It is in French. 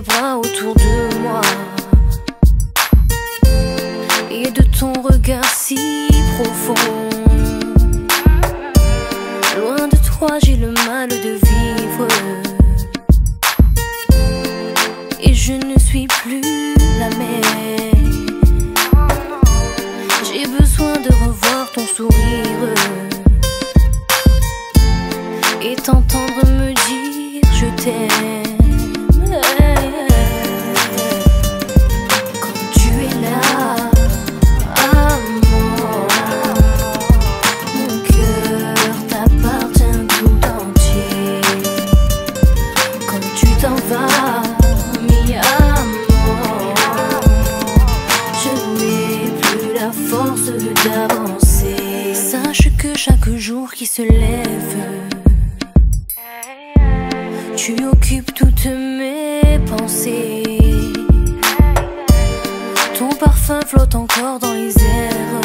tes bras autour de moi et de ton regard si profond. Loin de toi, j'ai le mal de vivre et je ne suis plus la même. J'ai besoin de revoir ton sourire et t'entendre me dire je t'aime. Quand tu es là, amour, mon cœur t'appartient tout entier. Quand tu t'en vas, mi amour, je n'ai plus la force d'avancer. Sache que chaque jour qui se lève, tu occupes toutes mes pensées. Ton parfum flotte encore dans les airs.